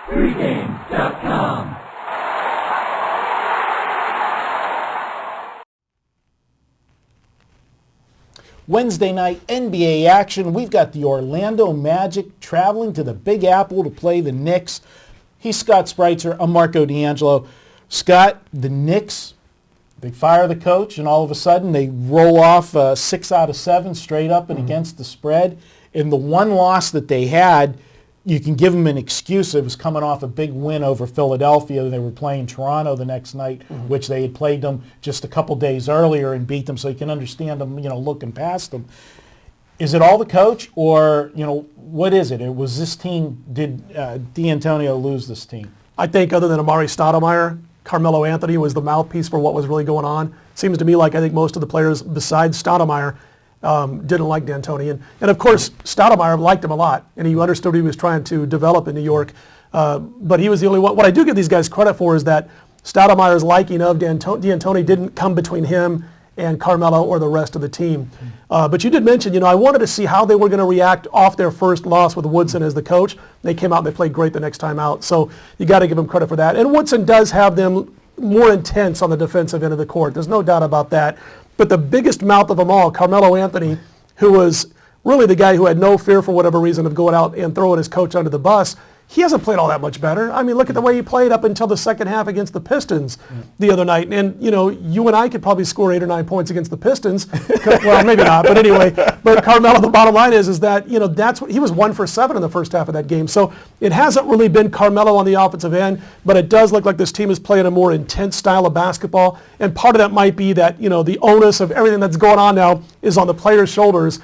Pregame.com. Wednesday night NBA action. We've got the Orlando Magic traveling to the Big Apple to play the Knicks. He's Scott Spreitzer. I'm Marco D'Angelo. Scott, the Knicks, they fire the coach, and all of a sudden they roll off 6 out of 7 straight up and against the spread. And the one loss that they had, you can give them an excuse. It was coming off a big win over Philadelphia. They were playing Toronto the next night, which they had played them just a couple days earlier and beat them, so you can understand them, looking past them. Is it all the coach, or, what is it? It was this team, did D'Antonio lose this team? I think other than Amari Stoudemire, Carmelo Anthony was the mouthpiece for what was really going on. Seems to me like I think most of the players besides Stoudemire didn't like D'Antoni. And of course, Stoudemire liked him a lot, and he understood what he was trying to develop in New York. But he was the only one. What I do give these guys credit for is that Stoudemire's liking of D'Antoni didn't come between him and Carmelo or the rest of the team. But you did mention, I wanted to see how they were going to react off their first loss with Woodson as the coach. They came out and they played great the next time out. So you got to give them credit for that. And Woodson does have them more intense on the defensive end of the court. There's no doubt about that. But the biggest mouth of them all, Carmelo Anthony, who was really the guy who had no fear for whatever reason of going out and throwing his coach under the bus, he hasn't played all that much better. I mean, look at the way he played up until the second half against the Pistons the other night. And, you and I could probably score 8 or 9 points against the Pistons. Well, maybe not, but anyway. But Carmelo, the bottom line is that, that's what he was 1 for 7 in the first half of that game. So it hasn't really been Carmelo on the offensive end, but it does look like this team is playing a more intense style of basketball. And part of that might be that, the onus of everything that's going on now is on the players' shoulders,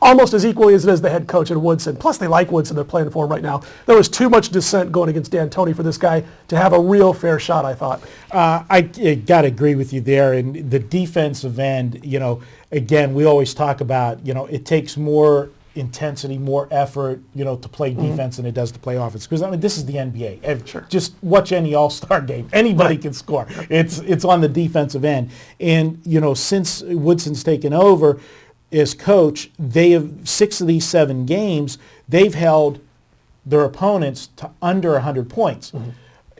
almost as equally as it is the head coach at Woodson. Plus, they like Woodson. They're playing for him right now. There was too much dissent going against D'Antoni for this guy to have a real fair shot, I thought. I got to agree with you there. And the defensive end, again, we always talk about, it takes more intensity, more effort, to play defense than it does to play offense. Because, this is the NBA. Sure. Just watch any all-star game. Anybody can score. It's on the defensive end. And, since Woodson's taken over as coach, they have 6 of these 7 games, they've held their opponents to under 100 points.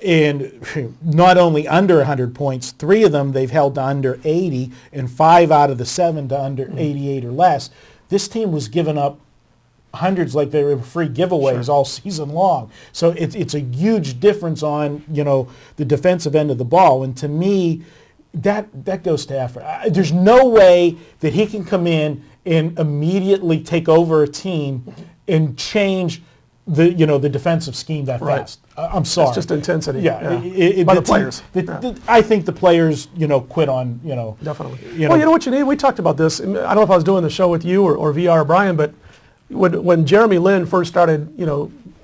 And not only under 100 points, 3 of them they've held to under 80, and 5 out of the 7 to under 88 or less. This team was giving up hundreds like they were free giveaways all season long. So it's a huge difference on, the defensive end of the ball. And to me, that goes to effort. There's no way that he can come in and immediately take over a team and change the defensive scheme that fast. I'm sorry. It's just intensity. Yeah. By the players. I think the players, quit on, Definitely. Well, you know what you need? We talked about this. I don't know if I was doing the show with you or VR or Brian, but when Jeremy Lin first started,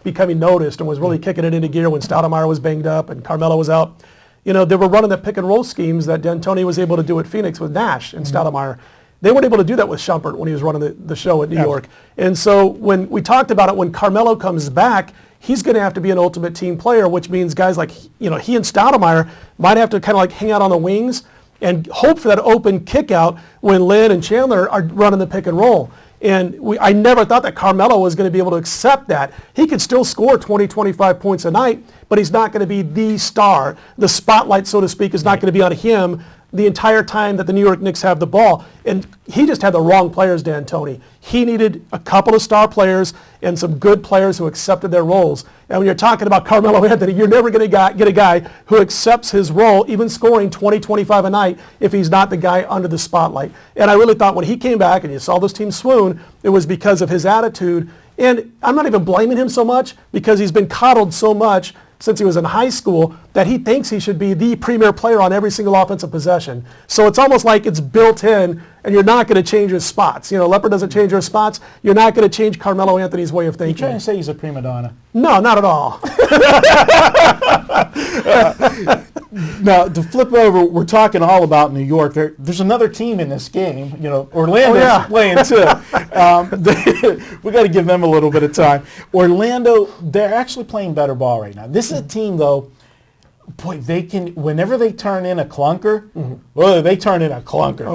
becoming noticed and was really kicking it into gear when Stoudemire was banged up and Carmelo was out, they were running the pick and roll schemes that D'Antoni was able to do at Phoenix with Nash and Stoudemire. They weren't able to do that with Shumpert when he was running the show at New York. And so when we talked about it, when Carmelo comes back, he's going to have to be an ultimate team player, which means guys like, he and Stoudemire might have to kind of like hang out on the wings and hope for that open kick out when Lin and Chandler are running the pick and roll. And I never thought that Carmelo was going to be able to accept that. He could still score 20, 25 points a night, but he's not going to be the star. The spotlight, so to speak, is not going to be on him the entire time that the New York Knicks have the ball. And he just had the wrong players, D'Antoni. He needed a couple of star players and some good players who accepted their roles. And when you're talking about Carmelo Anthony, you're never going to get a guy who accepts his role, even scoring 20, 25 a night, if he's not the guy under the spotlight. And I really thought when he came back and you saw this team swoon, it was because of his attitude. And I'm not even blaming him so much because he's been coddled so much since he was in high school that he thinks he should be the premier player on every single offensive possession. So it's almost like it's built in, and you're not going to change his spots. Leopard doesn't change her spots. You're not going to change Carmelo Anthony's way of thinking. You're trying to say he's a prima donna? No, not at all. Now, to flip over, we're talking all about New York. There's another team in this game. Orlando's playing too. We got to give them a little bit of time. Orlando, they're actually playing better ball right now. This is a team, though, Boy, they can, whenever they turn in a clunker, well, they turn in a clunker.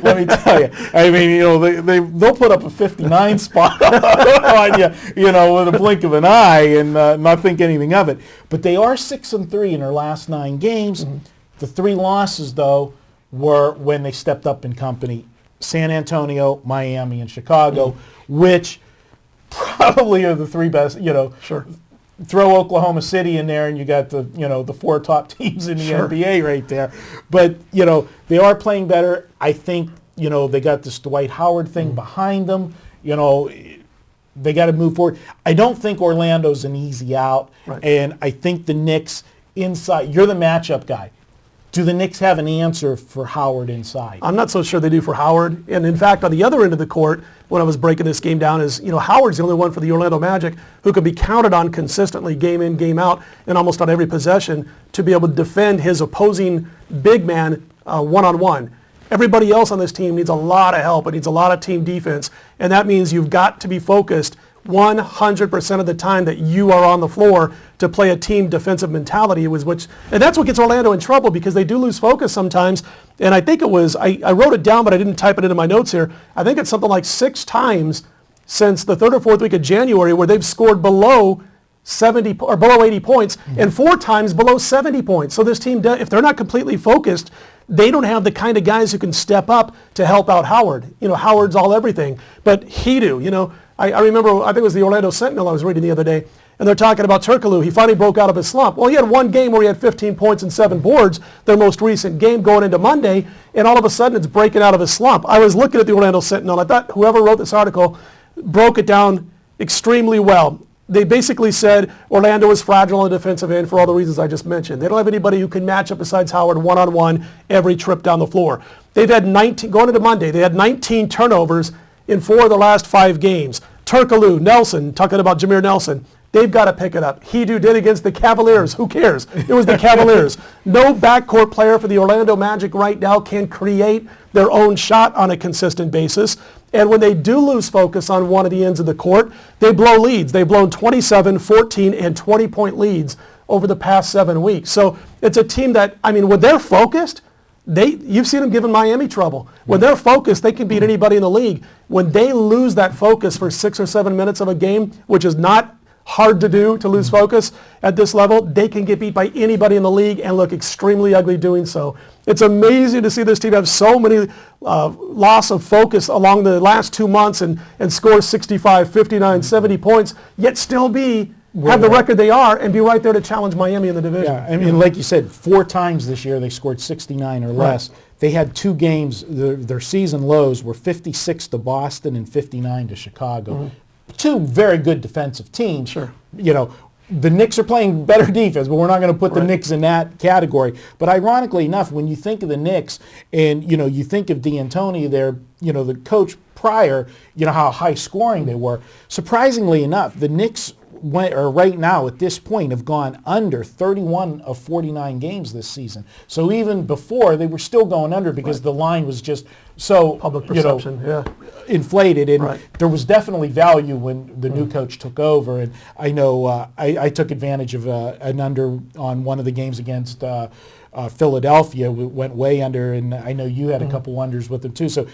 Let me tell you. I mean, they'll put up a 59 spot on you, with a blink of an eye and not think anything of it. But they are 6-3 in their last 9 games. The 3 losses, though, were when they stepped up in company: San Antonio, Miami, and Chicago, which probably are the 3 best, Sure. Throw Oklahoma City in there and you got the 4 top teams in the NBA right there. But, they are playing better. I think, they got this Dwight Howard thing behind them. They got to move forward. I don't think Orlando's an easy out. Right. And I think the Knicks inside, you're the matchup guy. Do the Knicks have an answer for Howard inside? I'm not so sure they do for Howard. And in fact, on the other end of the court, when I was breaking this game down, is Howard's the only one for the Orlando Magic who can be counted on consistently, game in, game out, and almost on every possession to be able to defend his opposing big man one-on-one. Everybody else on this team needs a lot of help. It needs a lot of team defense, and that means you've got to be focused 100% of the time that you are on the floor to play a team defensive mentality, and that's what gets Orlando in trouble, because they do lose focus sometimes. And I think it was, I wrote it down, but I didn't type it into my notes here. I think it's something like 6 times since the 3rd or 4th week of January where they've scored below 70 or below 80 points, and 4 times below 70 points. So this team, if they're not completely focused, they don't have the kind of guys who can step up to help out Howard. Howard's all everything, but Hedo, I remember, I think it was the Orlando Sentinel I was reading the other day, and they're talking about Turkoglu. He finally broke out of his slump. Well, he had one game where he had 15 points and 7 boards, their most recent game going into Monday, and all of a sudden it's breaking out of his slump. I was looking at the Orlando Sentinel. I thought whoever wrote this article broke it down extremely well. They basically said Orlando is fragile on the defensive end for all the reasons I just mentioned. They don't have anybody who can match up besides Howard one-on-one every trip down the floor. They've had 19, going into Monday, they had 19 turnovers in 4 of the last 5 games. Turkoglu, Nelson, talking about Jameer Nelson, they've got to pick it up. Hedo did against the Cavaliers. Who cares? It was the Cavaliers. No backcourt player for the Orlando Magic right now can create their own shot on a consistent basis. And when they do lose focus on one of the ends of the court, they blow leads. They've blown 27, 14, and 20-point leads over the past 7 weeks. So it's a team that, when they're focused, you've seen them giving Miami trouble. When they're focused, they can beat anybody in the league. When they lose that focus for 6 or 7 minutes of a game, which is not hard to do, to lose focus at this level, they can get beat by anybody in the league and look extremely ugly doing so. It's amazing to see this team have so many loss of focus along the last 2 months and score 65, 59, 70 points, yet still have the record they are and be right there to challenge Miami in the division. Yeah, like you said, 4 times this year they scored 69 or less. Right. They had 2 games, their season lows were 56 to Boston and 59 to Chicago. 2 very good defensive teams. Sure. The Knicks are playing better defense, but we're not going to put the Knicks in that category. But ironically enough, when you think of the Knicks and, you think of D'Antoni, the coach prior, how high scoring they were, surprisingly enough, the Knicks right now at this point have gone under 31 of 49 games this season. So even before, they were still going under because the line was just so public perception, inflated. And there was definitely value when the new coach took over. And I know I took advantage of an under on one of the games against Philadelphia. We went way under, and I know you had a couple unders with them too. So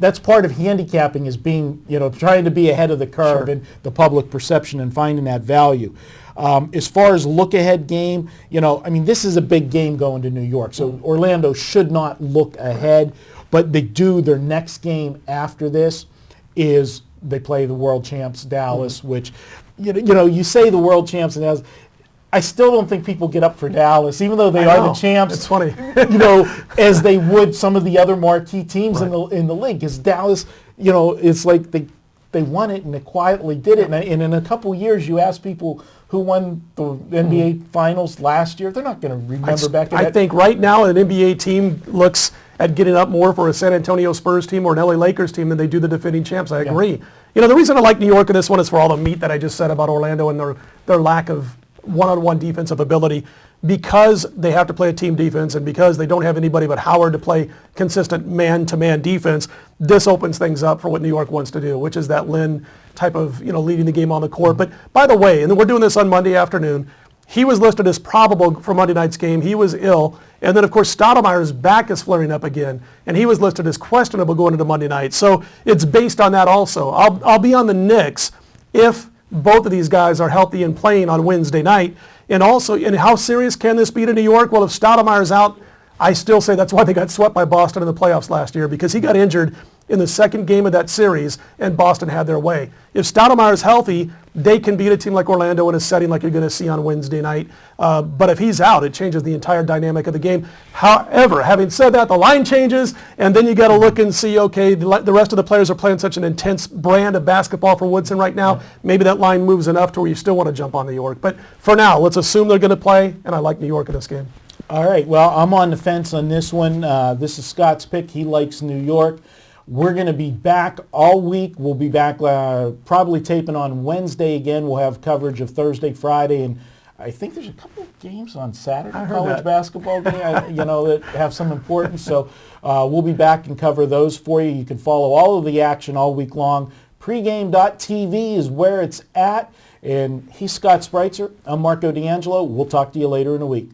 that's part of handicapping, is being, trying to be ahead of the curve and the public perception and finding that value. As far as look-ahead game, this is a big game going to New York. So Orlando should not look ahead, but they do. Their next game after this is they play the world champs Dallas, which, you say the world champs and Dallas. I still don't think people get up for Dallas, even though they are the champs. It's funny. As they would some of the other marquee teams in the league. Because Dallas, it's like they won it and they quietly did it. And in a couple years, you ask people who won the NBA Finals last year, they're not going to remember back. I think right now an NBA team looks at getting up more for a San Antonio Spurs team or an LA Lakers team than they do the defending champs. I agree. The reason I like New York in this one is for all the meat that I just said about Orlando and their lack of one-on-one defensive ability, because they have to play a team defense and because they don't have anybody but Howard to play consistent man-to-man defense. This opens things up for what New York wants to do, which is that Lynn type of, leading the game on the court. But by the way, and we're doing this on Monday afternoon, He was listed as probable for Monday night's game. He was ill. And then, of course, Stoudemire's back is flaring up again, and he was listed as questionable going into Monday night. So it's based on that also. I'll be on the Knicks if both of these guys are healthy and playing on Wednesday night. And also, and how serious can this be to New York? Well, if Stoudemire's out, I still say that's why they got swept by Boston in the playoffs last year, because he got injured in the second game of that series, and Boston had their way. If Stoudemire's healthy, they can beat a team like Orlando in a setting like you're going to see on Wednesday night. But if he's out, it changes the entire dynamic of the game. However, having said that, the line changes, and then you got to look and see, okay, the rest of the players are playing such an intense brand of basketball for Woodson right now. Maybe that line moves enough to where you still want to jump on New York. But for now, let's assume they're going to play, and I like New York in this game. All right, well, I'm on the fence on this one. This is Scott's pick. He likes New York. We're going to be back all week. We'll be back probably taping on Wednesday again. We'll have coverage of Thursday, Friday, and I think there's a couple of games on Saturday, college basketball game, that have some importance. So we'll be back and cover those for you. You can follow all of the action all week long. Pregame.tv is where it's at. And he's Scott Spreitzer. I'm Marco D'Angelo. We'll talk to you later in the week.